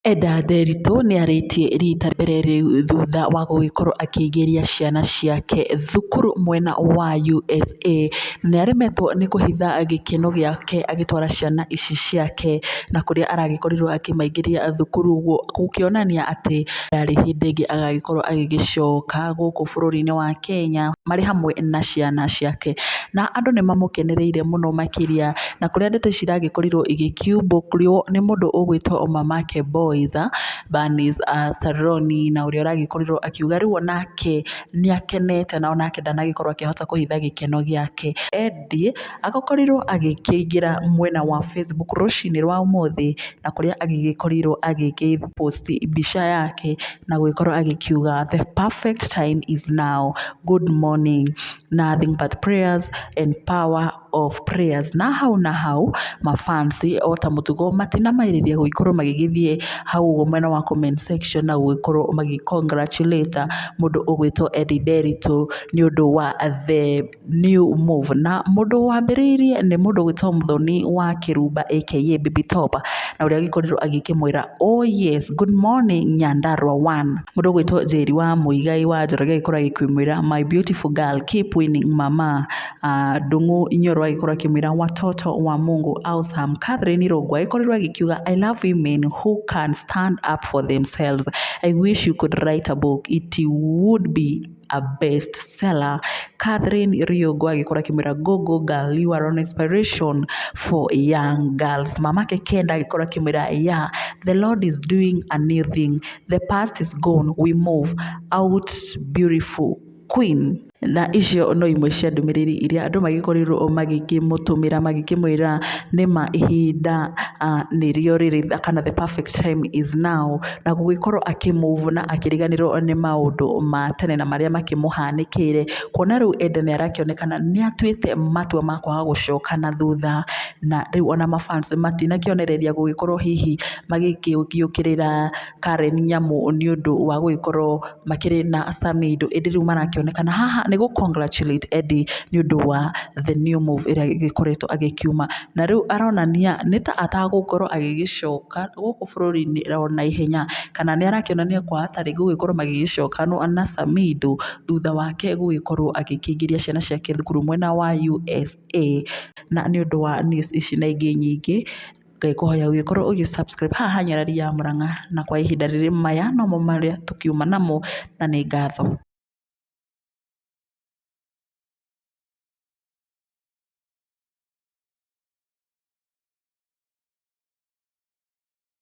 Nderitu nĩarĩtie rita rĩa mbere thutha wa gũgĩkorwo akĩingĩria ciana ciake thukuru mwena wa USA. Nĩaremetwo nĩ kũhitha gĩkeno gĩake agĩtwara ciana ici ciake na kũrĩa aragĩkorirwo akĩmaingĩria thukuru gũkĩonania atĩ ndarĩ hĩndĩ ĩngĩ agagĩkorwo agĩgĩcoka gũkũ bũrũri-inĩ wa Kenya marĩ hamwe na ciana ciake. Na andũ nĩmamũkenereire mũno makĩria, na kũrĩa ndeto ici iragĩkorirwo igĩkiumbũkio nĩ mũndũ ũgwĩtwo Mamake Boys Banis Saroni, na ũrĩa ũragĩkorirwo akiuga rĩu onake nĩakenete na onake ndanagĩkorwo akĩhota kũhitha gĩkeno gĩake. Edday agĩkorirwo agĩkĩingĩra mwena wa Facebook rũcinĩ rwa ũmũthĩ, na kũrĩa agĩgĩkorirwo agĩpost mbica yake na gũgĩkorwo agĩkiuga the perfect time is now, good morning, nothing but prayers and power of prayers. Na hau mafansi ota mũtugo matinamaĩrĩria gũgĩkorwo magĩgĩthiĩ hau mwena wa comment section na gũgĩkorwo congratulate mũndũ ũgwĩtwo Nderitu nĩ ũndũ wa the new move. Na mũndũ wambĩrĩirie nĩ mũndũ ũgwĩtwo Muthoni wa Kĩrumba aka Baby Top, na ũrĩa agĩkorirwo agĩkĩmwĩra oh yes good morning Nyandarua one. Mũndũ ũgwĩtwo Njeri wa Muigai wa Njoroge agĩkorwo agĩkĩmwĩra my beautiful girl keep winning mama. Ndung'u Inyoro agĩkorwo akĩmwĩra watoto wa Mungu awesome. Catherine Irungu agĩkorirwo agĩkiuga I love women who can stand up for themselves. I wish you could write a book, it would be a best seller. Catherine Irungu agĩkorwo akĩmwĩra go girl, you are an inspiration for young girls. Mamake Kenda agĩkorwo akĩmwĩra yeah, the Lord is doing a new thing, the past is gone, we move out beautiful queen. Na icio no imwe cia ndũmĩrĩri iria andũ magĩkorirwo magĩkĩmũtũmĩra magĩkĩmwĩra nĩma ihinda nĩrĩo rĩrĩ kana the perfect time is now, na gũgĩkorwo akĩmove na akĩriganĩrwo nĩ maũndũ ma tene na marĩa makĩmũhanĩkĩire, kuona rĩu Edday nĩarakĩonekana nĩatuĩte matua ma kwaga gũcoka na thutha, na rĩu ona mafans matinakĩonereria gũgĩkorwo hihi magĩgĩũkĩrĩra Karen Nyamu nĩ ũndũ wa gũgĩkorwo makĩrĩ na Samido. Ĩndĩ rĩu marakĩonekana haha nĩ congratulate Edday nĩ ũndũ wa the new move ĩrĩa gĩkoretwo agĩkiuma, na rĩu aronania nĩ ta atagũkorwo agĩgĩcoka gũkũ bũrũri-inĩ ona ihenya, kana nĩarakĩonania kwa hatarĩ gũgĩkorwo magĩgĩcoka na Samido thutha wake gũgĩkorwo agĩkĩingĩria ciana ciake thukuru mwena wa USA. Na nĩ ũndũ wa news ici na ingĩ nyingĩ ngĩkũhoya ũgĩkorwo ũgĩ-subscribe haha Nyarari ya Mũrang'a, na kwa ihinda rĩrĩ maya nomo marĩa tũkiuma namo, na nĩ ngatho.